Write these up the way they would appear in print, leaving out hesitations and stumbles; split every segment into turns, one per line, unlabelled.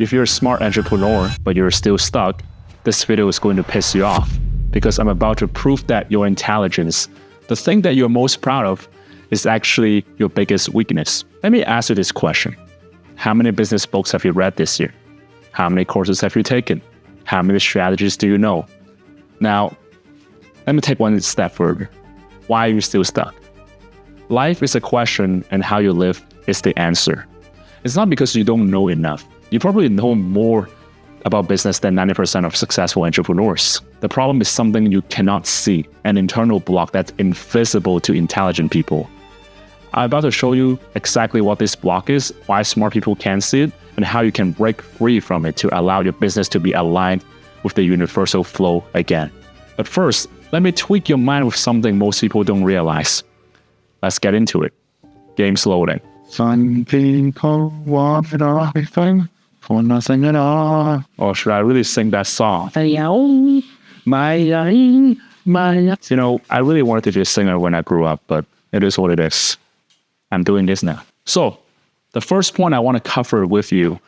If you're a smart entrepreneur, but you're still stuck, this video is going to piss you off because I'm about to prove that your intelligence, the thing that you're most proud of, is actually your biggest weakness. Let me ask you this question. How many business books have you read this year? How many courses have you taken? How many strategies do you know? Now, let me take one step further. Why are you still stuck? Life is a question and how you live is the answer. It's not because you don't know enough. You probably know more about business than 90% of successful entrepreneurs. The problem is something you cannot see, an internal block that's invisible to intelligent people. I'm about to show you exactly what this block is, why smart people can't see it, and how you can break free from it to allow your business to be aligned with the universal flow again. But first, let me tweak your mind with something most people don't realize. Let's get into it. Game's loading.
Some people want everything for nothing at all.
Or should I really sing that song?
You
know, I really wanted to be a singer when I grew up, but it is what it is. I'm doing this now. So, the first point I want to cover with you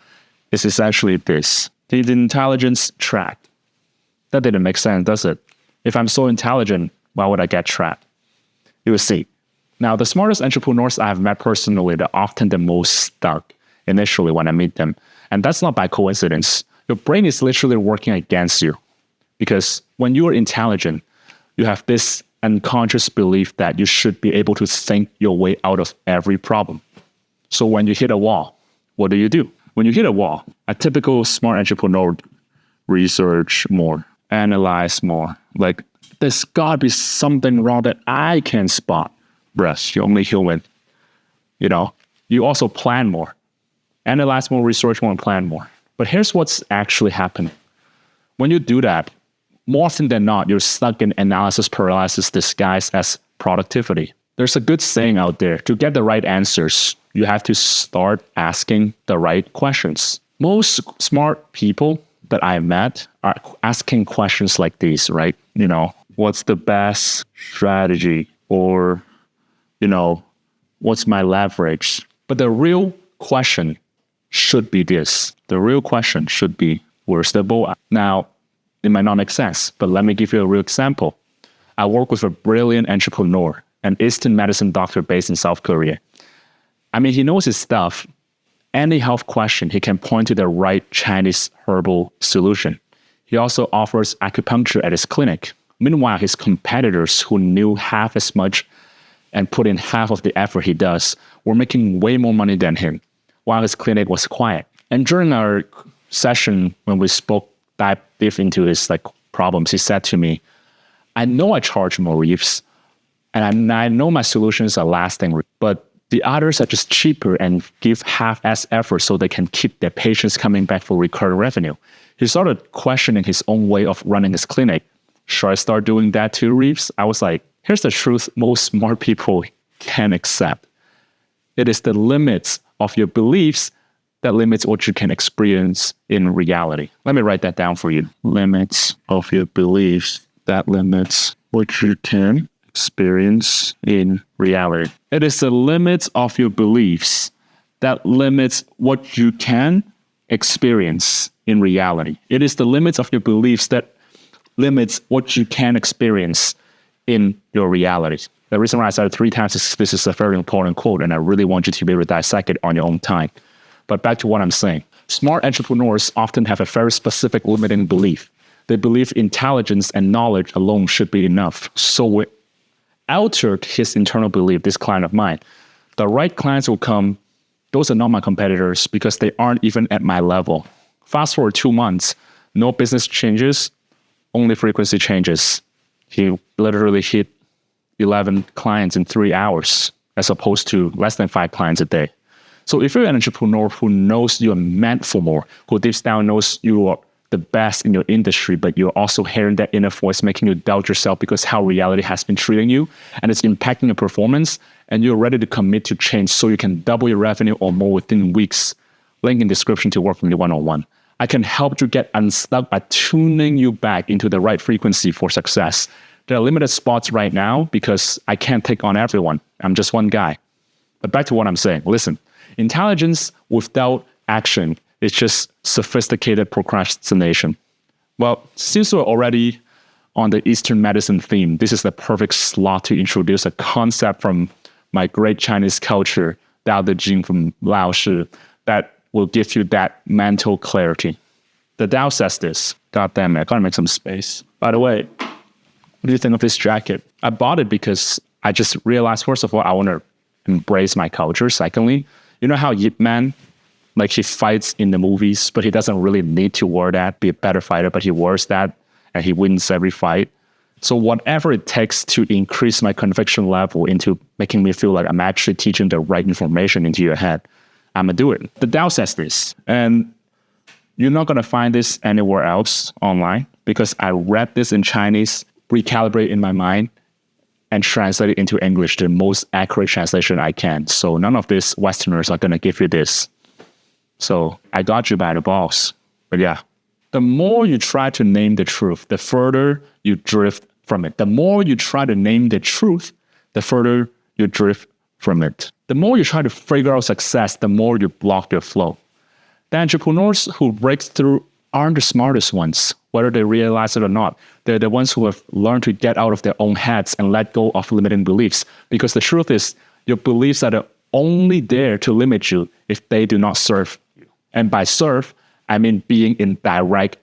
is essentially this. The intelligence trapped. That didn't make sense, does it? If I'm so intelligent, why would I get trapped? You will see. Now, the smartest entrepreneurs I have met personally, they're often the most stuck initially when I meet them. And that's not by coincidence. Your brain is literally working against you. Because when you are intelligent, you have this unconscious belief that you should be able to think your way out of every problem. So when you hit a wall, what do? When you hit a wall, a typical smart entrepreneur research more, analyze more. Like, there's gotta be something wrong that I can spot. Bruh, you're only human. You know, you also plan more. Analyze more, research more, and plan more. But here's what's actually happening. When you do that, more often than not, you're stuck in analysis paralysis disguised as productivity. There's a good saying out there, to get the right answers, you have to start asking the right questions. Most smart people that I met are asking questions like these, right? You know, what's the best strategy? Or, you know, what's my leverage? But the real question should be this. The real question should be, where's the ball? Now, it might not make sense, but let me give you a real example. I work with a brilliant entrepreneur, an Eastern medicine doctor based in South Korea. I mean, he knows his stuff. Any health question, he can point to the right Chinese herbal solution. He also offers acupuncture at his clinic. Meanwhile, his competitors who knew half as much and put in half of the effort he does were making way more money than him, while his clinic was quiet. And during our session, when we dive deep into his problems, he said to me, I know I charge more, Reeves, and I know my solutions are lasting, but the others are just cheaper and give half-ass effort so they can keep their patients coming back for recurring revenue. He started questioning his own way of running his clinic. Should I start doing that too, Reeves? I was like, here's the truth most smart people can accept. It is the limits of your beliefs that limits what you can experience in reality. Let me write that down for you. Limits of your beliefs that limits what you can experience in reality. It is the limits of your beliefs that limits what you can experience in reality. It is the limits of your beliefs that limits what you can experience in your reality. The reason why I said it 3 times is this is a very important quote, and I really want you to be able to dissect it on your own time. But back to what I'm saying. Smart entrepreneurs often have a very specific limiting belief. They believe intelligence and knowledge alone should be enough. So we altered his internal belief, this client of mine. The right clients will come. Those are not my competitors because they aren't even at my level. Fast forward 2 months, no business changes, only frequency changes. He literally hit 11 clients in 3 hours as opposed to less than 5 clients a day. So if you're an entrepreneur who knows you're meant for more, who deep down knows you are the best in your industry, but you're also hearing that inner voice making you doubt yourself because how reality has been treating you and it's impacting your performance, and you're ready to commit to change so you can double your revenue or more within weeks, link in description to work with me one-on-one. I can help you get unstuck by tuning you back into the right frequency for success. There are limited spots right now because I can't take on everyone. I'm just one guy. But back to what I'm saying. Listen, intelligence without action It's just sophisticated procrastination. Well, since we're already on the Eastern medicine theme, this is the perfect slot to introduce a concept from my great Chinese culture, Dao De Jing from Lao Shi, that will give you that mental clarity. The Tao says this. God damn it, I gotta make some space. By the way, what do you think of this jacket? I bought it because I just realized, first of all, I want to embrace my culture. Secondly, you know how Yip Man, like he fights in the movies, but he doesn't really need to wear that, be a better fighter, but he wears that and he wins every fight. So whatever it takes to increase my conviction level into making me feel like I'm actually teaching the right information into your head, I'm going to do it. The Tao says this, and you're not going to find this anywhere else online because I read this in Chinese, recalibrate in my mind, and translate it into English, the most accurate translation I can. So none of these Westerners are going to give you this. So I got you by the balls. But yeah, the more you try to name the truth, the further you drift from it. The more you try to name the truth, the further you drift from it. The more you try to figure out success, the more you block your flow. The entrepreneurs who break through aren't the smartest ones, whether they realize it or not. They're the ones who have learned to get out of their own heads and let go of limiting beliefs. Because the truth is, your beliefs are only there to limit you if they do not serve you. And by serve, I mean being in direct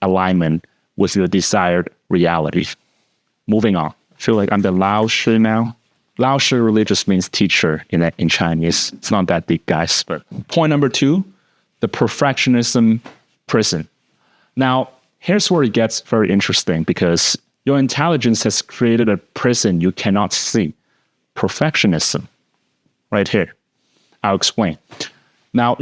alignment with your desired reality. Moving on. I feel like I'm the Lao Shi now. Lao Shi really just means teacher in Chinese. It's not that deep, guys. But point number 2, the perfectionism prison. Now, here's where it gets very interesting because your intelligence has created a prison you cannot see. Perfectionism. Right here. I'll explain. Now,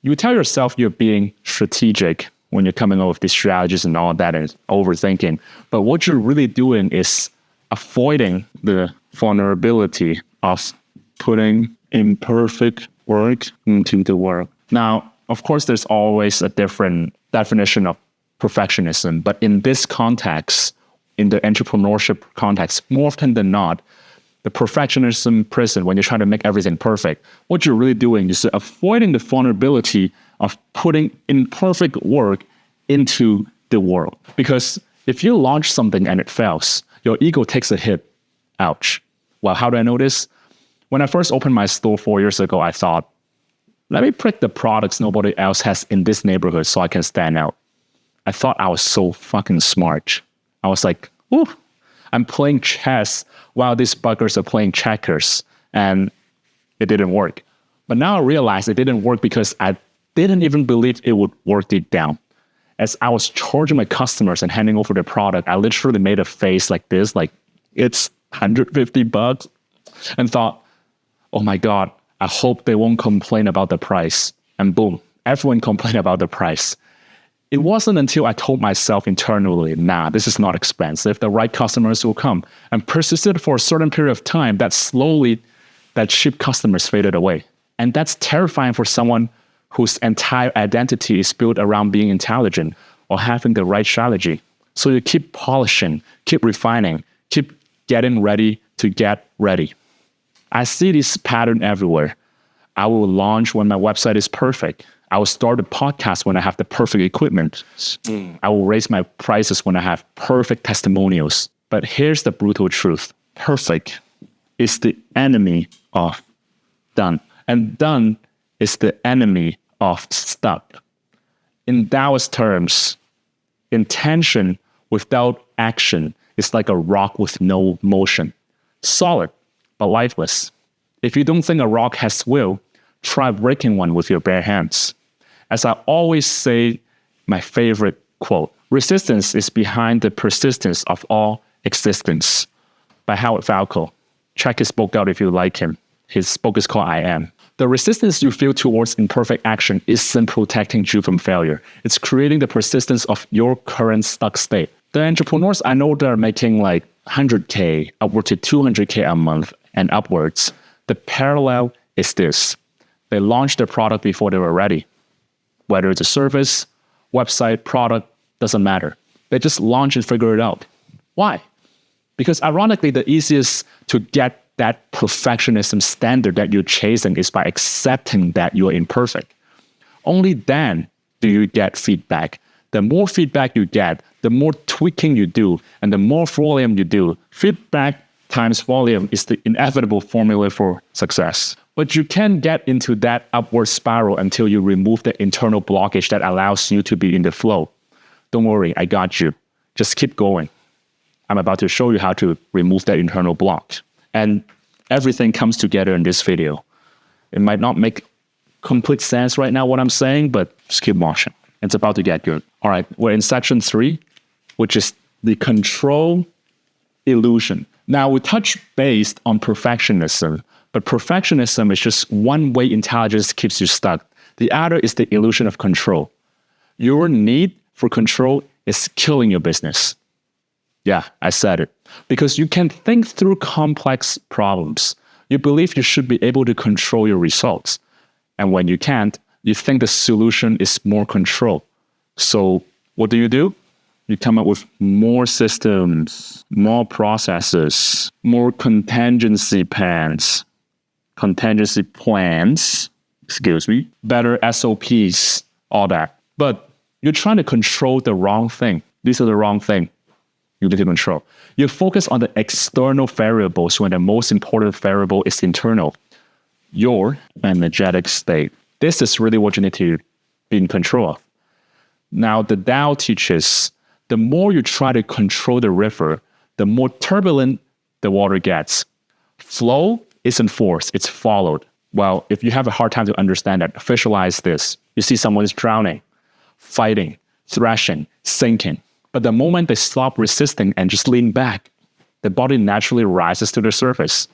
you tell yourself you're being strategic when you're coming up with these strategies and all that and overthinking. But what you're really doing is avoiding the vulnerability of putting imperfect work into the work. Now, of course, there's always a different definition of perfectionism. But in this context, in the entrepreneurship context, more often than not, the perfectionism prison, when you're trying to make everything perfect, what you're really doing is avoiding the vulnerability of putting imperfect work into the world. Because if you launch something and it fails, your ego takes a hit. Ouch. Well, how do I know this? When I first opened my store 4 years ago, I thought, let me pick the products nobody else has in this neighborhood so I can stand out. I thought I was so fucking smart. I was like, ooh, I'm playing chess while these buggers are playing checkers. And it didn't work. But now I realize it didn't work because I didn't even believe it would work deep down. As I was charging my customers and handing over the product, I literally made a face like this, like it's $150, and thought, oh my God, I hope they won't complain about the price. And boom, everyone complained about the price. It wasn't until I told myself internally, nah, this is not expensive. The right customers will come. And persisted for a certain period of time that slowly that cheap customers faded away. And that's terrifying for someone whose entire identity is built around being intelligent or having the right strategy. So you keep polishing, keep refining, keep getting ready to get ready. I see this pattern everywhere. I will launch when my website is perfect. I will start a podcast when I have the perfect equipment. I will raise my prices when I have perfect testimonials. But here's the brutal truth. Perfect is the enemy of done. And done is the enemy of stuck. In Taoist terms, intention without action is like a rock with no motion. Solid, but lifeless. If you don't think a rock has will, try breaking one with your bare hands. As I always say, my favorite quote, resistance is behind the persistence of all existence, by Howard Falco. Check his book out if you like him. His book is called I Am. The resistance you feel towards imperfect action isn't protecting you from failure. It's creating the persistence of your current stuck state. The entrepreneurs I know that are making like 100K, upward to 200K a month and upwards, the parallel is this. They launched their product before they were ready. Whether it's a service, website, product, doesn't matter. They just launch and figure it out. Why? Because ironically, the easiest to get that perfectionism standard that you're chasing is by accepting that you're imperfect. Only then do you get feedback. The more feedback you get, the more tweaking you do, and the more volume you do. Feedback times volume is the inevitable formula for success. But you can't get into that upward spiral until you remove the internal blockage that allows you to be in the flow. Don't worry, I got you. Just keep going. I'm about to show you how to remove that internal block. And everything comes together in this video. It might not make complete sense right now what I'm saying, but just keep watching. It's about to get good. All right, we're in section 3, which is the control illusion. Now, we touch base on perfectionism, but perfectionism is just one way intelligence keeps you stuck. The other is the illusion of control. Your need for control is killing your business. Yeah, I said it. Because you can think through complex problems. You believe you should be able to control your results. And when you can't, you think the solution is more control. So what do? You come up with more systems, more processes, more contingency plans, better SOPs, all that. But you're trying to control the wrong thing. These are the wrong thing you need to control. You focus on the external variables when the most important variable is internal, your energetic state. This is really what you need to be in control of. Now, the Tao teaches the more you try to control the river, the more turbulent the water gets. Flow isn't forced, it's followed. Well, if you have a hard time to understand that, visualize this. You see someone is drowning, fighting, thrashing, sinking. But the moment they stop resisting and just lean back, the body naturally rises to the surface.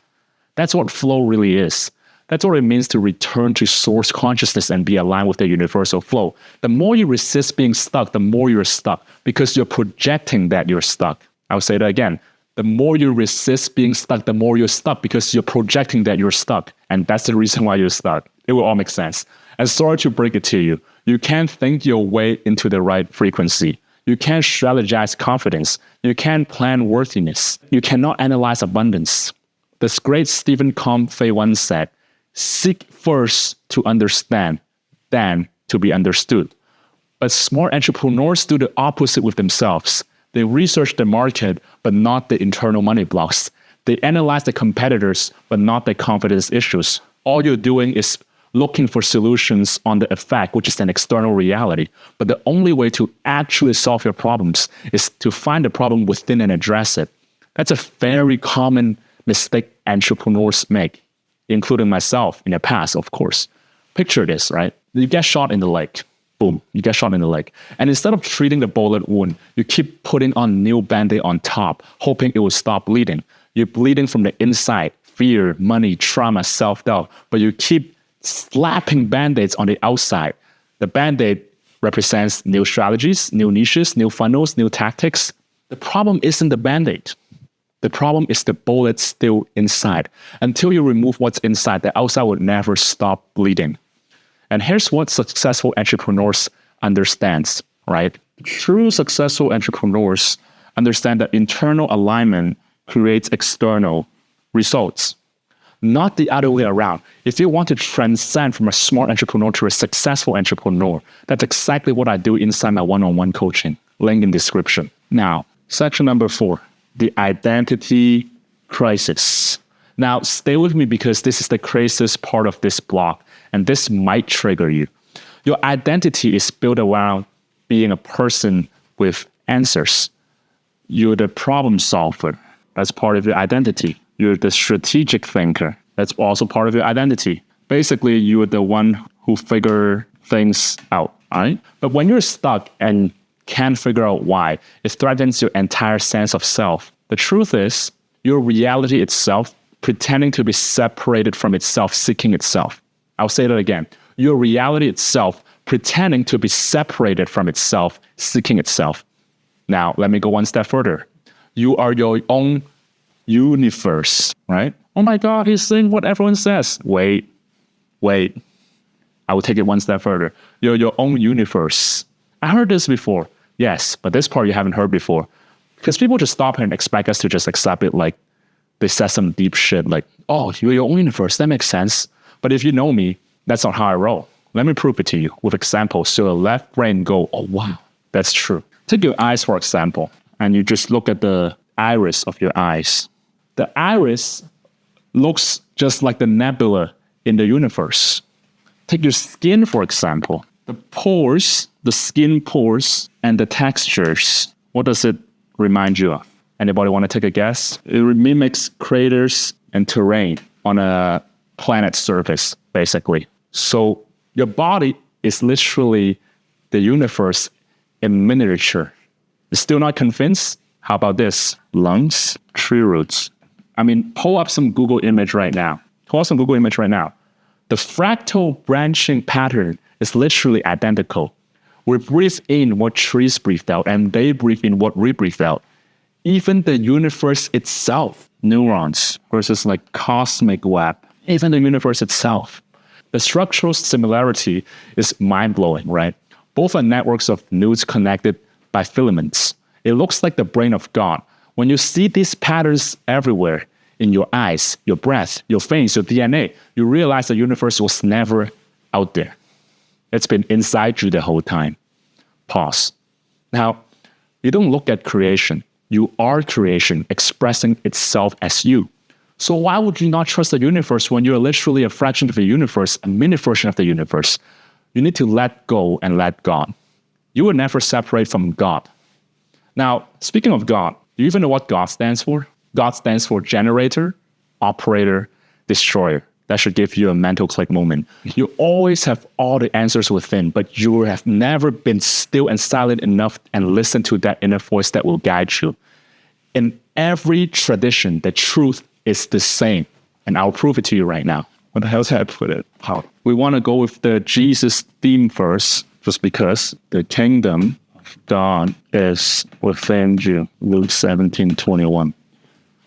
That's what flow really is. That's what it means to return to source consciousness and be aligned with the universal flow. The more you resist being stuck, the more you're stuck because you're projecting that you're stuck. I'll say that again. The more you resist being stuck, the more you're stuck because you're projecting that you're stuck. And that's the reason why you're stuck. It will all make sense. And sorry to break it to you. You can't think your way into the right frequency. You can't strategize confidence. You can't plan worthiness. You cannot analyze abundance. The great Stephen Covey once said, seek first to understand, then to be understood. But smart entrepreneurs do the opposite with themselves. They research the market, but not the internal money blocks. They analyze the competitors, but not the confidence issues. All you're doing is looking for solutions on the effect, which is an external reality. But the only way to actually solve your problems is to find the problem within and address it. That's a very common mistake entrepreneurs make, including myself in the past, of course. Picture this, right? You get shot in the leg. Boom, you get shot in the leg. And instead of treating the bullet wound, you keep putting on new Band-Aid on top, hoping it will stop bleeding. You're bleeding from the inside, fear, money, trauma, self-doubt, but you keep slapping Band-Aids on the outside. The Band-Aid represents new strategies, new niches, new funnels, new tactics. The problem isn't the Band-Aid. The problem is the bullet still inside. Until you remove what's inside, the outside will never stop bleeding. And here's what successful entrepreneurs understand, right? True successful entrepreneurs understand that internal alignment creates external results, not the other way around. If you want to transcend from a smart entrepreneur to a successful entrepreneur, that's exactly what I do inside my one-on-one coaching. Link in description. Now, section number 4, the identity crisis. Now, stay with me because this is the craziest part of this block, and this might trigger you. Your identity is built around being a person with answers. You're the problem solver. That's part of your identity. You're the strategic thinker. That's also part of your identity. Basically, you're the one who figure things out, all right? But when you're stuck and can't figure out why, it threatens your entire sense of self. The truth is, your reality itself, pretending to be separated from itself, seeking itself. I'll say that again. Your reality itself, pretending to be separated from itself, seeking itself. Now, let me go one step further. You are your own universe, right? Oh my God, he's saying what everyone says. Wait. I will take it one step further. You're your own universe. I heard this before. Yes, but this part you haven't heard before. Because people just stop here and expect us to just accept it like they said some deep shit like, oh, you're your own universe. That makes sense. But if you know me, that's not how I roll. Let me prove it to you with examples. So your left brain go, oh, wow, that's true. Take your eyes, for example, and you just look at the iris of your eyes. The iris looks just like the nebula in the universe. Take your skin, for example. The pores, the skin pores, and the textures. What does it remind you of? Anybody want to take a guess? It mimics craters and terrain on a planet's surface, basically. So your body is literally the universe in miniature. You're still not convinced? How about this? Lungs, tree roots. Pull up some Google image right now. The fractal branching pattern is literally identical. We breathe in what trees breathed out, and they breathe in what we breathed out. Even the universe itself, neurons versus like cosmic web, even the universe itself. The structural similarity is mind-blowing, right? Both are networks of neurons connected by filaments. It looks like the brain of God. When you see these patterns everywhere, in your eyes, your breath, your veins, your DNA, you realize the universe was never out there. It's been inside you the whole time. Pause. Now, you don't look at creation. You are creation expressing itself as you. So why would you not trust the universe when you're literally a fraction of the universe, a mini version of the universe? You need to let go and let God. You will never separate from God. Now, speaking of God, do you even know what God stands for? God stands for generator, operator, destroyer. That should give you a mental click moment. You always have all the answers within, but you have never been still and silent enough and listened to that inner voice that will guide you. In every tradition, the truth is the same. And I'll prove it to you right now. What the hell's that put it? How? We want to go with the Jesus theme first, just because the kingdom of God is within you. Luke 17:21.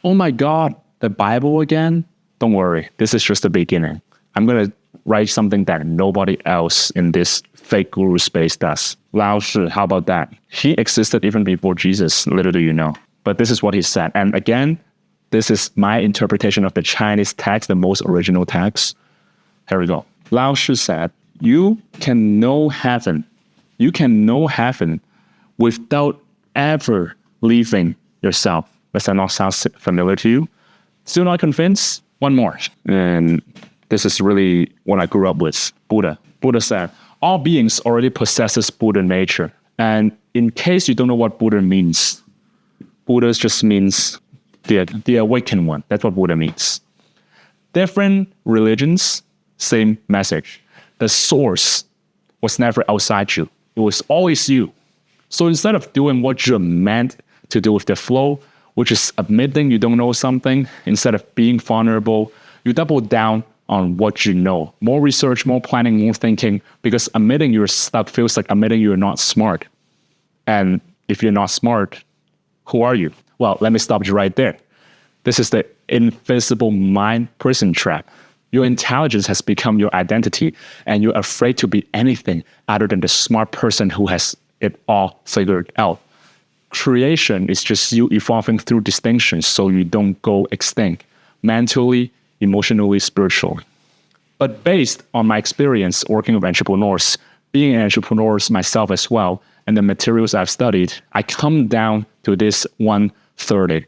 Oh my God, the Bible again? Don't worry, this is just the beginning. I'm going to write something that nobody else in this fake guru space does. Lao Shi, how about that? He existed even before Jesus, little do you know. But this is what he said. And again, this is my interpretation of the Chinese text, the most original text. Here we go. Lao Shi said, you can know heaven. You can know heaven without ever leaving yourself. Does that not sound familiar to you? Still not convinced? One more. And this is really what I grew up with. Buddha. Buddha said, all beings already possesses Buddha nature. And in case you don't know what Buddha means, Buddha just means the awakened one. That's what Buddha means. Different religions, same message. The source was never outside you. It was always you. So instead of doing what you're meant to do with the flow, which is admitting you don't know something, instead of being vulnerable, you double down on what you know. More research, more planning, more thinking, because admitting you're stuck feels like admitting you're not smart. And if you're not smart, who are you? Well, let me stop you right there. This is the invisible mind prison trap. Your intelligence has become your identity, and you're afraid to be anything other than the smart person who has it all figured out. Creation is just you evolving through distinctions so you don't go extinct, mentally, emotionally, spiritually. But based on my experience working with entrepreneurs, being an entrepreneur myself as well, and the materials I've studied, I come down to this 130.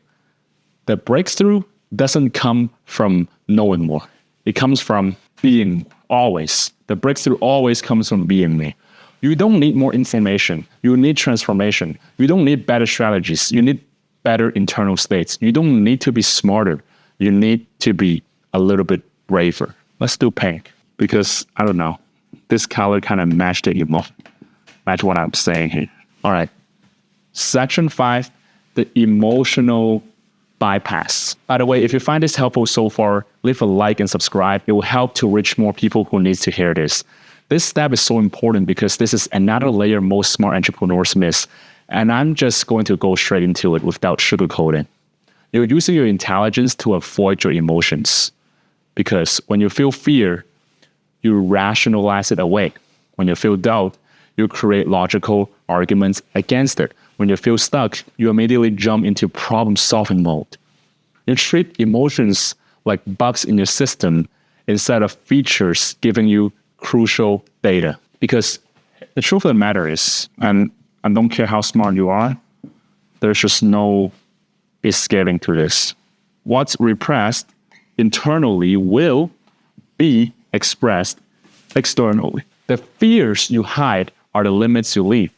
The breakthrough doesn't come from knowing more. It comes from being always. The breakthrough always comes from being me. You don't need more information. You need transformation. You don't need better strategies. You need better internal states. You don't need to be smarter. You need to be a little bit braver. Let's do pink because, I don't know, this color kind of matched the emotion. Match what I'm saying here. All right. Section 5, the emotional bypass. By the way, if you find this helpful so far, leave a like and subscribe. It will help to reach more people who need to hear this. This step is so important because this is another layer most smart entrepreneurs miss. And I'm just going to go straight into it without sugarcoating. You're using your intelligence to avoid your emotions. Because when you feel fear, you rationalize it away. When you feel doubt, you create logical arguments against it. When you feel stuck, you immediately jump into problem-solving mode. You treat emotions like bugs in your system instead of features giving you crucial data. Because the truth of the matter is, and I don't care how smart you are, there's just no escaping to this. What's repressed internally will be expressed externally. The fears you hide are the limits you leave.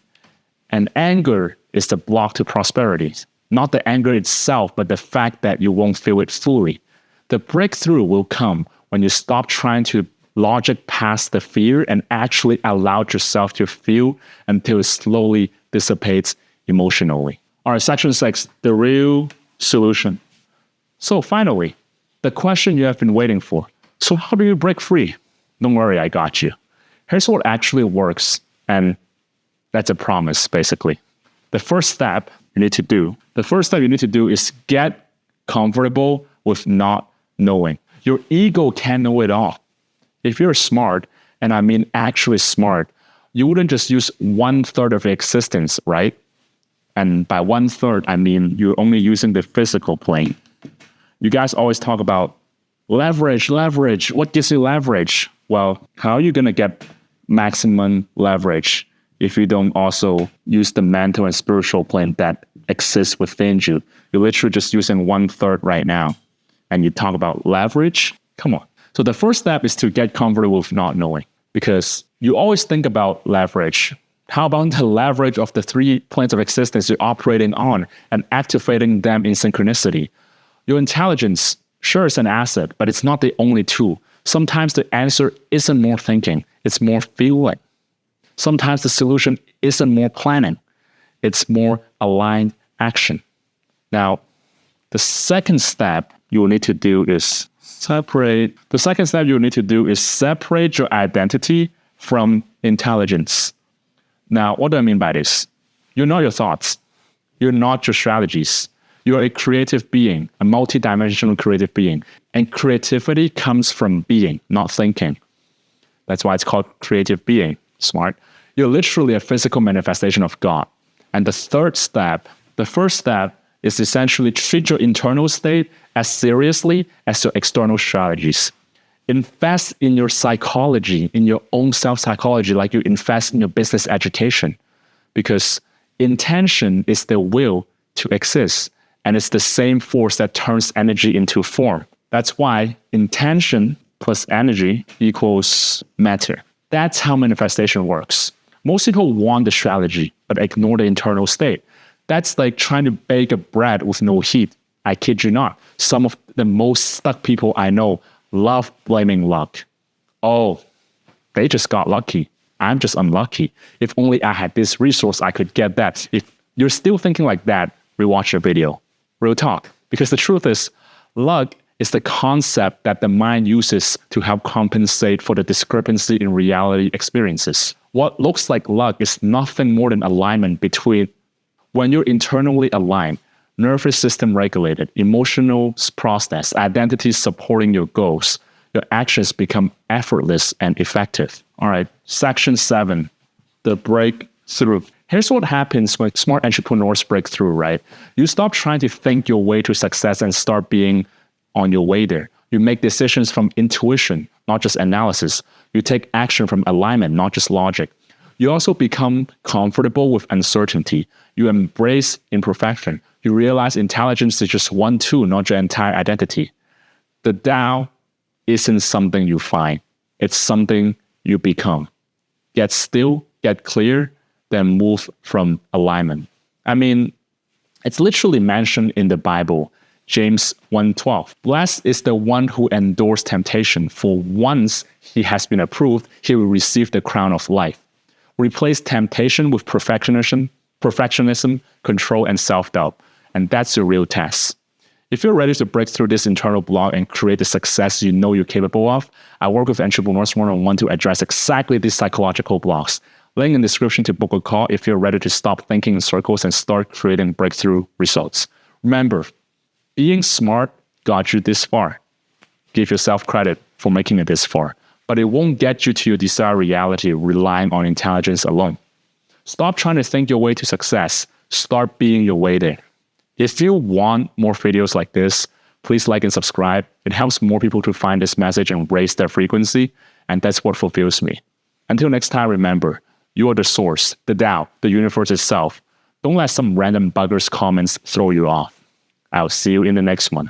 And anger is the block to prosperity. Not the anger itself, but the fact that you won't feel it fully. The breakthrough will come when you stop trying to logic past the fear and actually allow yourself to feel until it slowly dissipates emotionally. All right, section 6, the real solution. So finally, the question you have been waiting for. So how do you break free? Don't worry, I got you. Here's what actually works, and that's a promise, basically. The first step you need to do is get comfortable with not knowing. Your ego can't know it all. If you're smart, and I mean actually smart, you wouldn't just use 1/3 of existence, right? And by 1/3, I mean you're only using the physical plane. You guys always talk about leverage. What gives you leverage? Well, how are you going to get maximum leverage if you don't also use the mental and spiritual plane that exists within you? You're literally just using 1/3 right now. And you talk about leverage? Come on. So the first step is to get comfortable with not knowing, because you always think about leverage. How about the leverage of the 3 planes of existence you're operating on and activating them in synchronicity? Your intelligence, sure, is an asset, but it's not the only tool. Sometimes the answer isn't more thinking, it's more feeling. Sometimes the solution isn't more planning, it's more aligned action. Now, the second step you will need to do is separate your identity from intelligence. Now, what do I mean by this? You're not your thoughts. You're not your strategies. You're a creative being, a multidimensional creative being. And creativity comes from being, not thinking. That's why it's called creative being. Smart. You're literally a physical manifestation of God. And the first step is essentially treat your internal state as seriously as your external strategies. Invest in your psychology, in your own self-psychology, like you invest in your business education. Because intention is the will to exist. And it's the same force that turns energy into form. That's why intention plus energy equals matter. That's how manifestation works. Most people want the strategy, but ignore the internal state. That's like trying to bake a bread with no heat. I kid you not. Some of the most stuck people I know love blaming luck. Oh, they just got lucky. I'm just unlucky. If only I had this resource, I could get that. If you're still thinking like that, rewatch your video. Real talk. Because the truth is, luck is the concept that the mind uses to help compensate for the discrepancy in reality experiences. What looks like luck is nothing more than alignment between when you're internally aligned, nervous system regulated, emotional process, identity supporting your goals, your actions become effortless and effective. All right, section 7, the breakthrough. Here's what happens when smart entrepreneurs break through, right? You stop trying to think your way to success and start being on your way there. You make decisions from intuition, not just analysis. You take action from alignment, not just logic. You also become comfortable with uncertainty. You embrace imperfection. You realize intelligence is just one tool, not your entire identity. The Tao isn't something you find. It's something you become. Get still, get clear, then move from alignment. I mean, it's literally mentioned in the Bible, James 1:12. Blessed is the one who endures temptation, for once he has been approved, he will receive the crown of life. Replace temptation with perfectionism, control, and self-doubt. And that's your real test. If you're ready to break through this internal block and create the success you know you're capable of, I work with entrepreneurs one-on-one to address exactly these psychological blocks. Link in the description to book a call if you're ready to stop thinking in circles and start creating breakthrough results. Remember, being smart got you this far. Give yourself credit for making it this far. But it won't get you to your desired reality relying on intelligence alone. Stop trying to think your way to success. Start being your way there. If you want more videos like this, please like and subscribe. It helps more people to find this message and raise their frequency. And that's what fulfills me. Until next time, remember, you are the source, the Tao, the universe itself. Don't let some random bugger's comments throw you off. I'll see you in the next one.